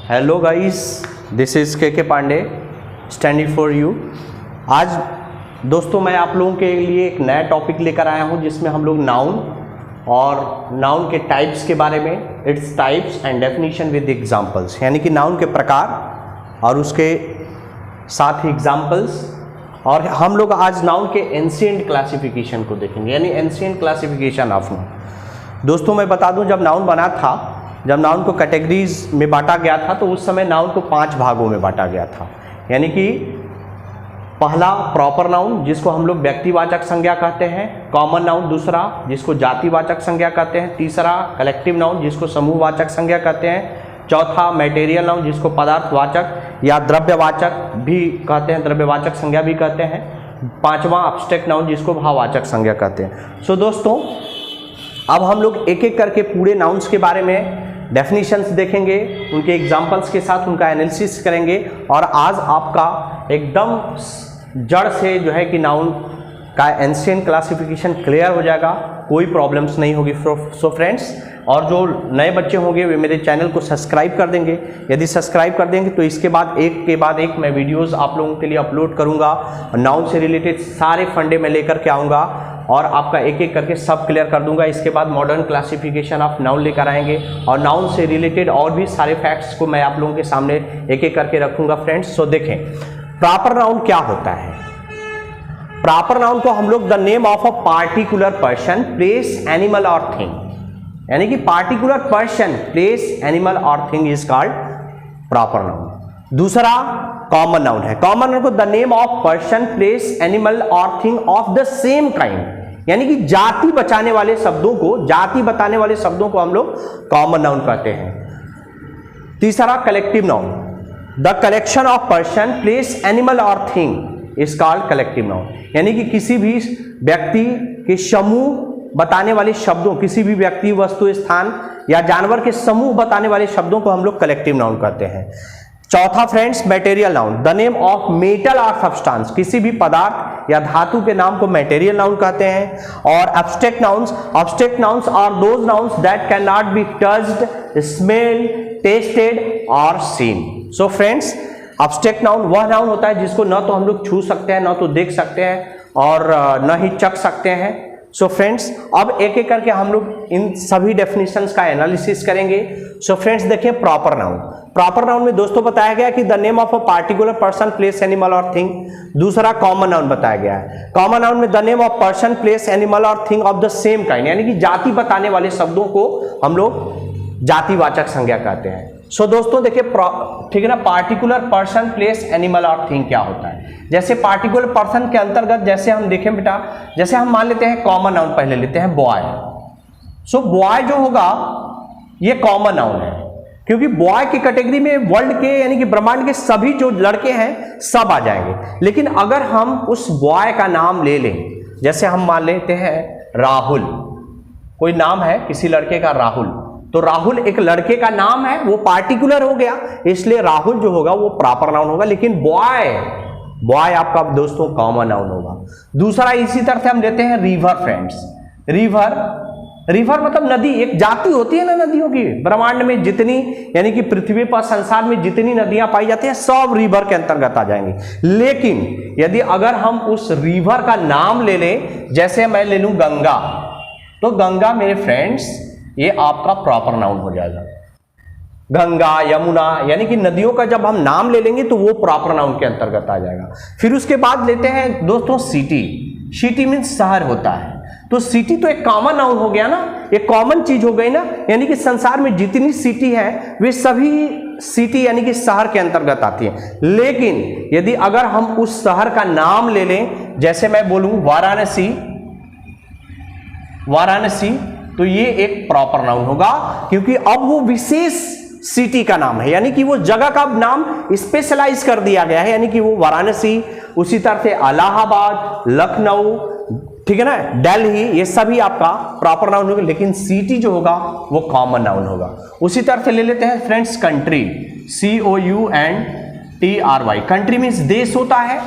Hello guys, this is के Pandey standing for you. आज दोस्तों मैं आप लोगों के लिए एक नया टॉपिक लेकर आया हूं जिसमें हम लोग नाउन और नाउन के टाइप्स के बारे में, its types and definition with examples, यानी कि नाउन के प्रकार और उसके साथ ही एग्जांपल्स। और हम लोग आज नाउन के एंशिएंट क्लासिफिकेशन को देखेंगे, यानी एंशिएंट क्लासिफिकेशन ऑफ नाउन। दोस्तों मैं बता दूं, जब नाउन बना था, जब नाउन को कैटेगरीज में बांटा गया था तो उस समय नाउन को 5 भागों में बांटा गया था। यानी कि पहला प्रॉपर नाउन जिसको हम लोग व्यक्तिवाचक संज्ञा कहते हैं, कॉमन नाउन दूसरा जिसको जातिवाचक संज्ञा कहते हैं, तीसरा कलेक्टिव नाउन जिसको समूहवाचक संज्ञा कहते हैं, चौथा मटेरियल नाउन जिसको पदार्थवाचक या द्रव्यवाचक भी कहते हैं, द्रव्यवाचक संज्ञा भी कहते हैं, पांचवा एब्स्ट्रैक्ट नाउन जिसको भाववाचक संज्ञा कहते हैं। सो दोस्तों अब हम लोग एक एक करके पूरे नाउन्स के बारे में डेफिनेशंस देखेंगे, उनके एग्जांपल्स के साथ उनका एनालिसिस करेंगे और आज आपका एकदम जड़ से जो है कि नाउन का एंशिएंट क्लासिफिकेशन क्लियर हो जाएगा, कोई प्रॉब्लम्स नहीं होगी। सो फ्रेंड्स, और जो नए बच्चे होंगे वे मेरे चैनल को सब्सक्राइब कर देंगे। यदि सब्सक्राइब कर देंगे तो इसके बाद एक के बाद एक मैं वीडियोस आप लोगों के लिए अपलोड करूंगा। नाउन से रिलेटेड सारे फंडे मैं लेकर के आऊँगा और आपका एक एक करके सब क्लियर कर दूंगा। इसके बाद मॉडर्न क्लासिफिकेशन ऑफ नाउन लेकर आएंगे और नाउन से रिलेटेड और भी सारे फैक्ट्स को मैं आप लोगों के सामने एक एक करके रखूंगा फ्रेंड्स। सो देखें, प्रॉपर नाउन क्या होता है। प्रॉपर नाउन को हम लोग the name of a particular person, place, animal और थिंग, यानी कि पार्टिकुलर पर्सन, प्लेस, एनिमल और thing is called proper noun. दूसरा कॉमन नाउन है। कॉमन नाउन को the name of person, place, animal और thing of the same kind, यानी कि जाति बचाने वाले शब्दों को, जाति बताने वाले शब्दों को हम लोग कॉमन नाउन कहते हैं। तीसरा collective noun, the collection of person, place, animal और thing is called collective noun, यानी कि किसी भी व्यक्ति के समूह बताने वाले शब्दों, किसी भी व्यक्ति, वस्तु, स्थान या जानवर के समूह बताने वाले शब्दों को हम लोग कलेक्टिव नाउन कहते हैं। चौथा friends material noun, the name of metal और सब्सटेंस, किसी भी पदार्थ या धातु के नाम को मटेरियल नाउन कहते हैं। और abstract nouns are those nouns that can not be touched, smelled, tested और seen. So friends, abstract noun वह नाउन होता है जिसको न तो हम लोग छू सकते हैं, न तो देख सकते हैं और न ही चख सकते हैं। सो फ्रेंड्स, अब एक एक करके हम लोग इन सभी डेफिनेशंस का एनालिसिस करेंगे। सो फ्रेंड्स देखिए, प्रॉपर नाउन, प्रॉपर नाउन में दोस्तों बताया गया कि the name of a particular person, place, animal और थिंग। दूसरा कॉमन नाउन बताया गया है। कॉमन नाउन में the name of person, place, animal और thing of the same kind, यानी कि जाति बताने वाले शब्दों को हम लोग जातिवाचक संज्ञा कहते हैं। सो दोस्तों देखिए, ठीक है ना, पार्टिकुलर पर्सन, प्लेस, एनिमल और थिंग क्या होता है। जैसे पार्टिकुलर पर्सन के अंतर्गत जैसे हम देखें बेटा, जैसे हम मान लेते हैं कॉमन नाउन पहले लेते हैं, बॉय। सो बॉय जो होगा ये कॉमन नाउन है, क्योंकि बॉय की कैटेगरी में वर्ल्ड के यानी कि ब्रह्मांड के सभी जो लड़के हैं सब आ जाएंगे। लेकिन अगर हम उस बॉय का नाम ले लें, जैसे हम मान लेते हैं राहुल, कोई नाम है किसी लड़के का राहुल, तो राहुल एक लड़के का नाम है, वो पार्टिकुलर हो गया, इसलिए राहुल जो होगा वो प्रॉपर नाउन होगा। लेकिन बॉय आपका दोस्तों कॉमन नाउन होगा। दूसरा इसी तरह से हम लेते हैं रिवर फ्रेंड्स। रिवर मतलब नदी, एक जाति होती है ना नदियों की। ब्रह्मांड में जितनी, यानी कि पृथ्वी पर, संसार में जितनी नदियां पाई जाती हैं सब रिवर के अंतर्गत आ जाएंगी। लेकिन यदि अगर हम उस रिवर का नाम ले लें, जैसे मैं ले लूं गंगा, तो गंगा मेरे फ्रेंड्स ये आपका प्रॉपर नाउन हो जाएगा। गंगा, यमुना, यानी कि नदियों का जब हम नाम ले लेंगे तो वो प्रॉपर नाउन के अंतर्गत आ जाएगा। फिर उसके बाद लेते हैं दोस्तों सिटी। सिटी मीन्स शहर होता है, तो सिटी तो एक कॉमन नाउन हो गया ना, एक कॉमन चीज हो गई ना, यानी कि संसार में जितनी सिटी है वे सभी सिटी यानी कि शहर के अंतर्गत आती है। लेकिन यदि अगर हम उस शहर का नाम ले लें, जैसे मैं बोलूं वाराणसी, तो ये एक प्रॉपर नाउन होगा, क्योंकि अब वो विशेष सिटी का नाम है, यानी कि वो जगह का नाम स्पेशलाइज कर दिया गया है, यानी कि वो वाराणसी, उसी तरह से इलाहाबाद, लखनऊ, ठीक है ना, दिल्ली, ये सभी आपका प्रॉपर नाउन होगा। लेकिन सिटी जो होगा वो कॉमन नाउन होगा। उसी तरह से ले लेते हैं friends country, COUNTRY। Country means देश होता है,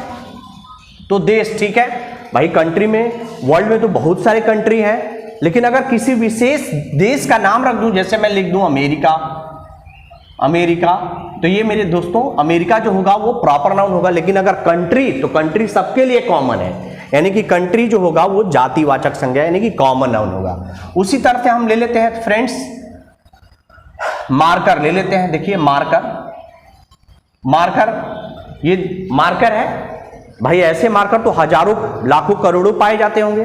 तो देश, ठीक है भाई, कंट्री में वर्ल्ड में तो बहुत सारे कंट्री हैं, लेकिन अगर किसी विशेष देश का नाम रख दूं, जैसे मैं लिख दूं अमेरिका, तो ये मेरे दोस्तों अमेरिका जो होगा वो प्रॉपर नाउन होगा। लेकिन अगर कंट्री, तो कंट्री सबके लिए कॉमन है, यानी कि कंट्री जो होगा वो जातिवाचक संज्ञा यानी कि कॉमन नाउन होगा। उसी तरह से हम ले लेते हैं फ्रेंड्स मार्कर ले लेते हैं। देखिए मार्कर, मार्कर ये मार्कर है भाई, ऐसे मार्कर तो हजारों लाखों करोड़ों पाए जाते होंगे,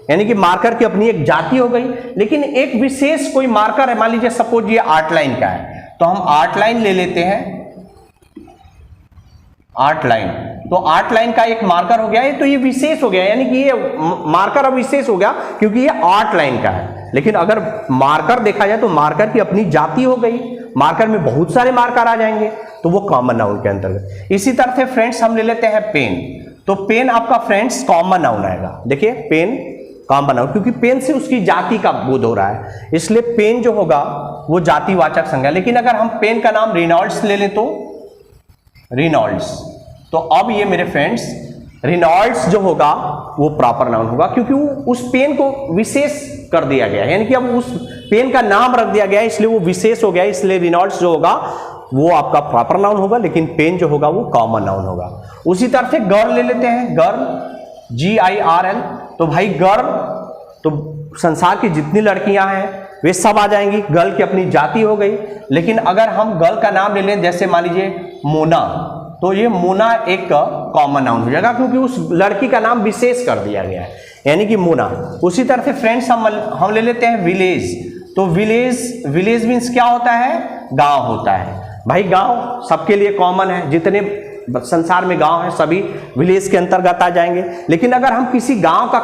यानी कि मार्कर की अपनी एक जाति हो गई। लेकिन एक विशेष कोई मार्कर है, मान लीजिए सपोज ये 8 लाइन का है, तो हम 8 लाइन ले लेते हैं, 8 लाइन, तो 8 लाइन का एक मार्कर हो गया है, तो ये विशेष हो गया, यानी कि ये मार्कर अब विशेष हो गया क्योंकि ये 8 लाइन का है। लेकिन अगर मार्कर देखा जाए तो मार्कर की अपनी जाति हो गई, मार्कर में बहुत सारे मार्कर आ जाएंगे, तो वो कॉमन नाउन के अंतर्गत। इसी तरह से फ्रेंड्स हम ले लेते हैं पेन, तो पेन आपका फ्रेंड्स कॉमन नाउन आएगा। देखिए पेन कॉमन नाउन, क्योंकि पेन से उसकी जाति का बोध हो रहा है, इसलिए पेन जो होगा वो जातिवाचक संज्ञा। लेकिन अगर हम पेन का नाम रेनॉल्ड्स ले लें तो रेनॉल्ड्स, तो अब ये मेरे फ्रेंड्स रेनॉल्ड्स जो होगा वो प्रॉपर नाउन होगा, क्योंकि वो उस पेन को विशेष कर दिया गया है, यानी कि अब उस पेन का नाम रख दिया गया है, इसलिए वो विशेष हो गया, इसलिए रेनॉल्ड्स जो होगा वो आपका प्रॉपर नाउन होगा। लेकिन पेन जो होगा वो कॉमन नाउन होगा। उसी तरह से गर्ल ले लेते हैं, गर्ल GIRL, तो भाई गर्ल तो संसार की जितनी लड़कियां हैं वे सब आ जाएंगी, गर्ल की अपनी जाति हो गई। लेकिन अगर हम गर्ल का नाम ले लें, जैसे मान लीजिए मोना, तो ये मोना एक कॉमन नाउन हो जाएगा, क्योंकि उस लड़की का नाम विशेष कर दिया गया है, यानी कि मोना। उसी तरह से फ्रेंड्स हम ले लेते हैं विलेज, तो विलेज मीन्स क्या होता है, गांव होता है। भाई गांव सबके लिए कॉमन है, जितने संसार में गांव है सभी विलेज के अंतर्गत आ जाएंगे। लेकिन अगर हम किसी गांव का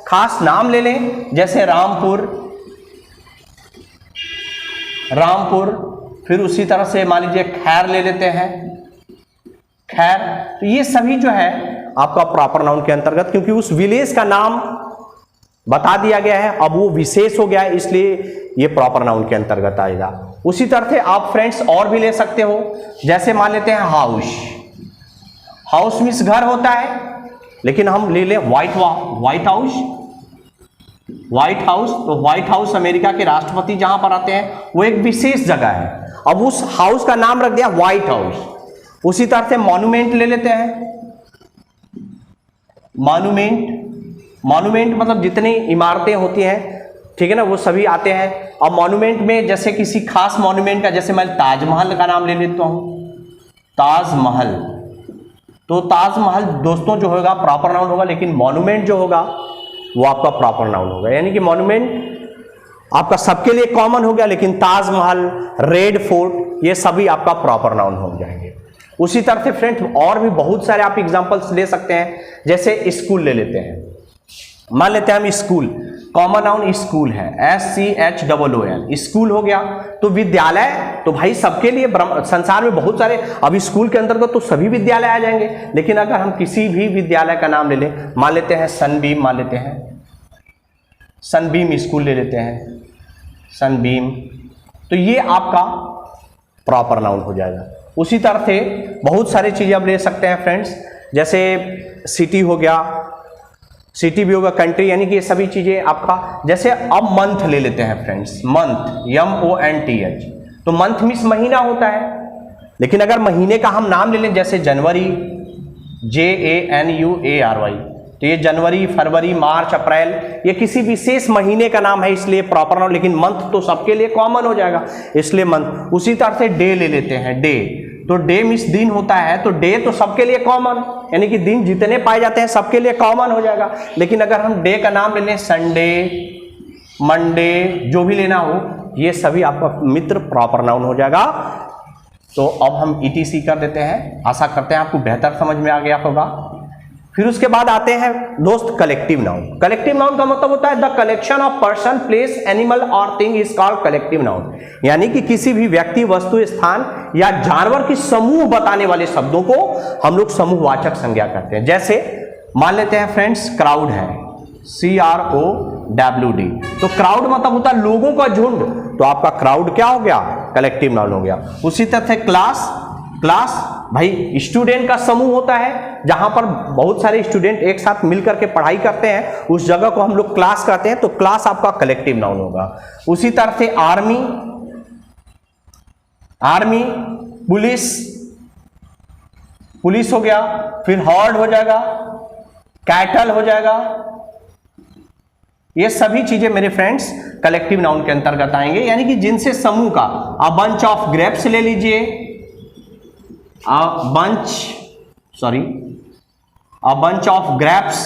खास नाम ले लें, जैसे रामपुर, फिर उसी तरह से मान लीजिए खैर ले लेते हैं, खैर, तो ये सभी जो है आपका प्रॉपर नाउन के अंतर्गत, क्योंकि उस विलेज का नाम बता दिया गया है, अब वो विशेष हो गया है, इसलिए ये प्रॉपर नाउन के अंतर्गत आएगा। उसी तरह से आप फ्रेंड्स और भी ले सकते हो, जैसे मान लेते हैं हाउस, हाउस मीन्स घर होता है, लेकिन हम ले लें व्हाइट हाउस, तो व्हाइट हाउस अमेरिका के राष्ट्रपति जहां पर आते हैं वो एक विशेष जगह है, अब उस हाउस का नाम रख दिया व्हाइट हाउस। उसी तरह से मॉन्यूमेंट ले लेते हैं, मॉन्यूमेंट मतलब जितनी इमारतें होती हैं, ठीक है ना, वो सभी आते हैं। अब मॉन्यूमेंट में जैसे किसी खास मॉन्यूमेंट का, जैसे मैं ताजमहल का नाम ले लेता हूं, ताजमहल, तो ताजमहल दोस्तों जो होगा प्रॉपर नाउन होगा, लेकिन मॉन्यूमेंट जो होगा वो आपका प्रॉपर नाउन होगा, यानी कि मॉन्यूमेंट आपका सबके लिए कॉमन हो गया, लेकिन ताजमहल, रेड फोर्ट, ये सभी आपका प्रॉपर नाउन हो जाएंगे। उसी तरह से फ्रेंड्स और भी बहुत सारे आप एग्जांपल्स ले सकते हैं, जैसे स्कूल ले लेते हैं, मान लेते हैं हम स्कूल, कॉमन नाउन स्कूल है, SCHOOL, स्कूल हो गया। तो विद्यालय तो भाई सबके लिए, संसार में बहुत सारे, अब स्कूल के अंतर्गत तो सभी विद्यालय आ जाएंगे। लेकिन अगर हम किसी भी विद्यालय का नाम ले लें, मान लेते हैं सनबीम, मान लेते हैं सनबीम स्कूल ले लेते हैं, सनबीम, तो ये आपका प्रॉपर नाउन हो जाएगा। उसी तरह से बहुत सारी चीजें आप ले सकते हैं फ्रेंड्स, जैसे सिटी हो गया, सिटी भी होगा, कंट्री, यानी कि ये सभी चीजें आपका। जैसे अब मंथ ले लेते हैं फ्रेंड्स, मंथ MONTH, तो मंथ मीन्स महीना होता है। लेकिन अगर महीने का हम नाम ले लें, जैसे जनवरी, JANUARY, तो ये जनवरी, फरवरी, मार्च, अप्रैल, ये किसी विशेष महीने का नाम है, इसलिए प्रॉपर नाउन। लेकिन मंथ तो सबके लिए कॉमन हो जाएगा, इसलिए मंथ। उसी तरह से डे ले लेते हैं, डे, तो डे मीन्स दिन होता है, तो डे तो सबके लिए कॉमन, यानी कि दिन जितने पाए जाते हैं सबके लिए कॉमन हो जाएगा। लेकिन अगर हम डे का नाम ले लें, संडे, मंडे, जो भी लेना हो, ये सभी आपका मित्र प्रॉपर नाउन हो जाएगा। तो अब हम ETC कर देते हैं, आशा करते हैं आपको बेहतर समझ में आ गया होगा। फिर उसके बाद आते हैं दोस्त कलेक्टिव नाउन। कलेक्टिव नाउन का मतलब होता है the collection of person, place, animal और thing is called collective noun, यानी कि किसी भी व्यक्ति, वस्तु, स्थान या जानवर की समूह बताने वाले शब्दों को हम लोग समूहवाचक संज्ञा करते हैं। जैसे मान लेते हैं फ्रेंड्स क्राउड है, CROWD, तो क्राउड मतलब होता है लोगों का झुंड, तो आपका क्राउड क्या हो गया, कलेक्टिव नाउन हो गया। उसी तरह से क्लास, क्लास भाई स्टूडेंट का समूह होता है, जहां पर बहुत सारे स्टूडेंट एक साथ मिलकर के पढ़ाई करते हैं, उस जगह को हम लोग क्लास कहते हैं, तो क्लास आपका कलेक्टिव नाउन होगा। उसी तरह से आर्मी, आर्मी पुलिस, पुलिस हो गया, फिर हॉर्ड हो जाएगा, कैटल हो जाएगा। ये सभी चीजें मेरे फ्रेंड्स कलेक्टिव नाउन के अंतर्गत आएंगे, यानी कि जिनसे समूह का, अ बंच ऑफ ग्रेप्स ले लीजिए, अ बंच ऑफ ग्रेप्स,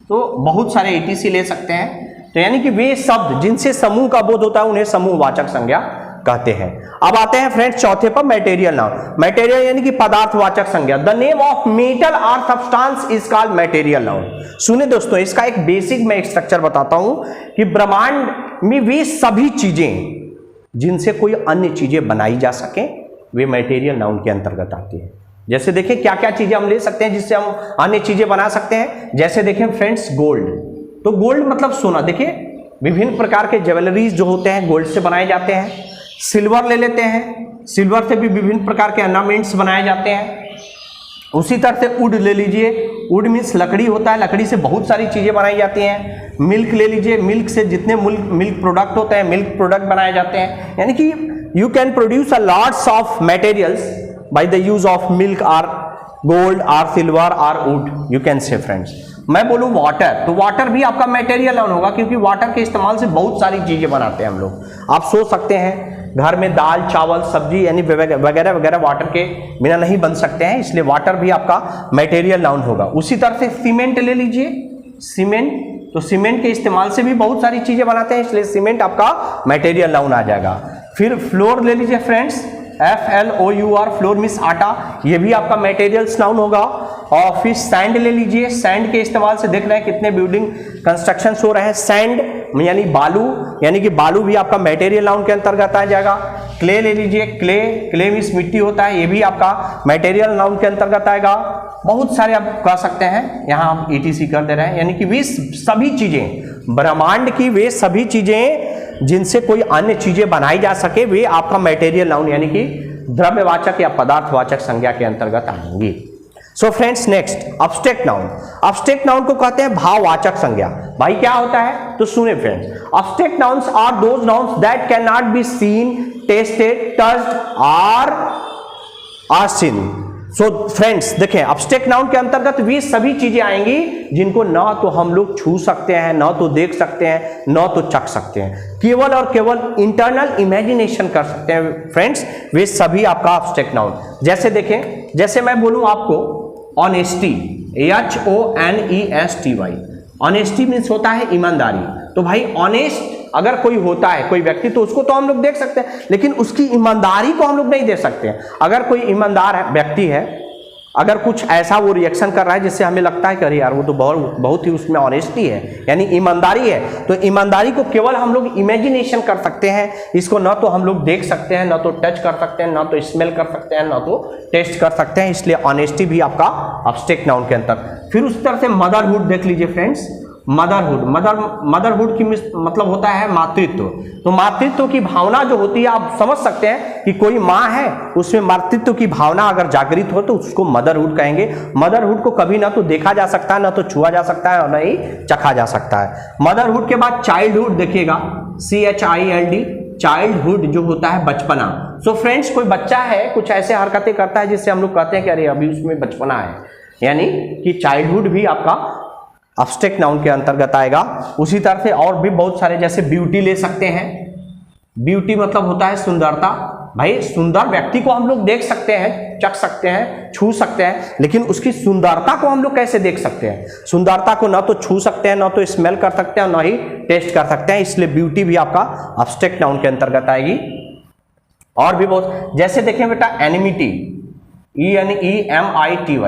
तो बहुत सारे एटीसी ले सकते हैं। तो यानी कि वे शब्द जिनसे समूह का बोध होता है उन्हें समूहवाचक संज्ञा कहते हैं। अब आते हैं फ्रेंड्स चौथे पर, मटेरियल नाउन। मटेरियल यानी कि पदार्थवाचक संज्ञा। द नेम ऑफ मेटल और substance is called material noun. सुने दोस्तों, इसका एक बेसिक मैं स्ट्रक्चर बताता हूं कि ब्रह्मांड में वे सभी चीजें जिनसे कोई अन्य चीजें बनाई जा सके वे मटेरियल नाउन के अंतर्गत आती है। जैसे देखें क्या क्या चीजें हम ले सकते हैं जिससे हम अन्य चीजें बना सकते हैं। जैसे देखें फ्रेंड्स गोल्ड, तो गोल्ड मतलब सोना। देखिए विभिन्न प्रकार के ज्वेलरीज जो होते हैं गोल्ड से बनाए जाते हैं। सिल्वर ले लेते हैं, सिल्वर से भी विभिन्न प्रकार के ऑर्नामेंट्स बनाए जाते हैं। उसी तरह से वुड ले लीजिए, वुड मीन्स लकड़ी होता है, लकड़ी से बहुत सारी चीजें बनाई जाती हैं। मिल्क ले लीजिए, मिल्क से जितने मिल्क प्रोडक्ट होते हैं मिल्क प्रोडक्ट बनाए जाते हैं। यानी कि you can produce a lots of materials by the use of milk और गोल्ड और सिल्वर और would, you can say friends. मैं बोलूं वाटर, तो वाटर भी आपका मटेरियल नाउन होगा, क्योंकि वाटर के इस्तेमाल से बहुत सारी चीजें बनाते हैं हम लोग। आप सोच सकते हैं घर में दाल चावल सब्जी यानी वगैरह वगैरह वाटर के बिना नहीं बन सकते हैं, इसलिए वाटर भी आपका मटेरियल नाउन होगा। उसी तरह से सीमेंट ले लीजिए, सीमेंट, तो सीमेंट के इस्तेमाल से भी बहुत सारी चीजें बनाते हैं, इसलिए सीमेंट आपका मटेरियल नाउन आ जाएगा। फिर फ्लोर ले लीजिए फ्रेंड्स, FLOUR, फ्लोर मीन्स आटा, ये भी आपका मटेरियल्स नाउन होगा। और फिर सैंड ले लीजिए, सैंड के इस्तेमाल से देख रहे हैं कितने बिल्डिंग कंस्ट्रक्शन हो रहे हैं। सैंड यानी बालू, यानी कि बालू भी आपका मटेरियल नाउन के अंतर्गत आ जाएगा। क्ले ले लीजिए, क्ले मीन्स मिट्टी होता है, ये भी आपका मटेरियल नाउन के अंतर्गत आएगा। बहुत सारे आप कह सकते हैं, यहाँ आप ETC कर दे रहे हैं। यानी कि वे सभी चीजें ब्रह्मांड की, वे सभी चीजें जिनसे कोई अन्य चीजें बनाई जा सके वे आपका मटेरियल नाउन यानी कि द्रव्यवाचक या पदार्थवाचक संज्ञा के अंतर्गत आएंगी। So friends next abstract noun. Abstract noun को कहते हैं भाववाचक संज्ञा। भाई क्या होता है, तो सुने friends, abstract nouns are those nouns that can not be seen, tasted, touched और सीन। सो फ्रेंड्स देखें, अब्स्ट्रैक्ट नाउन के अंतर्गत वे सभी चीजें आएंगी जिनको ना तो हम लोग छू सकते हैं, ना तो देख सकते हैं, ना तो चख सकते हैं, केवल और केवल इंटरनल इमेजिनेशन कर सकते हैं फ्रेंड्स, वे सभी आपका अब्स्ट्रैक्ट नाउन। जैसे देखें, जैसे मैं बोलूं आपको ऑनेस्टी, HONESTY, ऑनेस्टी मीन्स होता है ईमानदारी। तो भाई ऑनेस्ट अगर कोई होता है, कोई व्यक्ति, तो उसको तो हम लोग देख सकते हैं, लेकिन उसकी ईमानदारी को हम लोग नहीं देख सकते हैं। अगर कोई ईमानदार व्यक्ति है, अगर कुछ ऐसा वो रिएक्शन कर रहा है जिससे हमें लगता है कि अरे यार वो तो बहुत ही उसमें ऑनेस्टी है, यानी ईमानदारी है, तो ईमानदारी को केवल हम लोग इमेजिनेशन कर सकते हैं। इसको ना तो हम लोग देख सकते हैं, ना तो टच कर सकते हैं, ना तो स्मेल कर सकते हैं, ना तो टेस्ट कर सकते हैं, इसलिए ऑनेस्टी भी आपका अब्स्ट्रैक्ट नाउन के अंतर। फिर उस तरह से मदरहुड देख लीजिए फ्रेंड्स, मदरहुड की मतलब होता है मातृत्व। तो मातृत्व की भावना जो होती है, आप समझ सकते हैं कि कोई माँ है, उसमें मातृत्व की भावना अगर जागृत हो तो उसको मदरहुड कहेंगे। मदरहुड को कभी ना तो देखा जा सकता है, ना तो छुआ जा सकता है, और ना ही चखा जा सकता है। मदरहुड के बाद चाइल्डहुड देखिएगा, CHILD, चाइल्डहुड जो होता है बचपना। सो फ्रेंड्स कोई बच्चा है, कुछ ऐसे हरकतें करता है जिससे हम लोग कहते हैं कि अरे अभी उसमें बचपना है, यानी कि चाइल्डहुड भी आपका अब्स्ट्रैक्ट नाउन के अंतर्गत आएगा। उसी तरह से और भी बहुत सारे, जैसे ब्यूटी ले सकते हैं। ब्यूटी मतलब होता है सुंदरता। भाई सुंदर व्यक्ति को हम लोग देख सकते हैं, चख सकते हैं, छू सकते हैं, लेकिन उसकी सुंदरता को हम लोग कैसे देख सकते हैं? सुंदरता को ना तो छू सकते हैं, ना तो स्मेल कर सकते हैं, ना ही टेस्ट कर सकते हैं, इसलिए ब्यूटी भी आपका अब्स्ट्रैक्ट नाउन के अंतर्गत आएगी। और भी बहुत, जैसे देखें बेटा एनिमिटी, ENEMITY,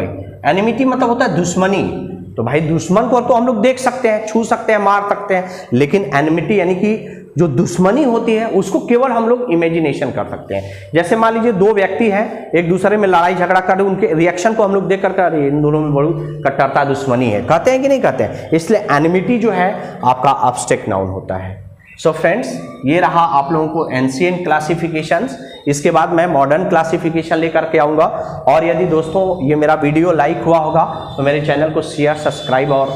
एनिमिटी मतलब होता है दुश्मनी। तो भाई दुश्मन को तो हम लोग देख सकते हैं, छू सकते हैं, मार सकते हैं, लेकिन एनिमिटी यानी कि जो दुश्मनी होती है उसको केवल हम लोग इमेजिनेशन कर सकते हैं। जैसे मान लीजिए दो व्यक्ति हैं, एक दूसरे में लड़ाई झगड़ा कर रहे, उनके रिएक्शन को हम लोग देख कर अरे इन दोनों में बड़ी कट्टरता दुश्मनी है, कहते हैं कि नहीं कहते हैं? इसलिए एनिमिटी जो है आपका अब्स्ट्रैक्ट नाउन होता है। सो फ्रेंड्स ये रहा आप लोगों को एंशिएंट क्लासिफिकेशंस। इसके बाद मैं मॉडर्न क्लासिफिकेशन लेकर के आऊँगा। और यदि दोस्तों ये मेरा वीडियो लाइक हुआ होगा तो मेरे चैनल को शेयर, सब्सक्राइब और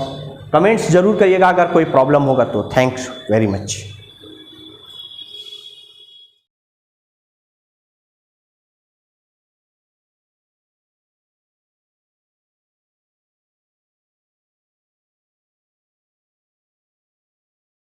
कमेंट्स जरूर करिएगा। अगर कोई प्रॉब्लम होगा तो थैंक्स वेरी मच।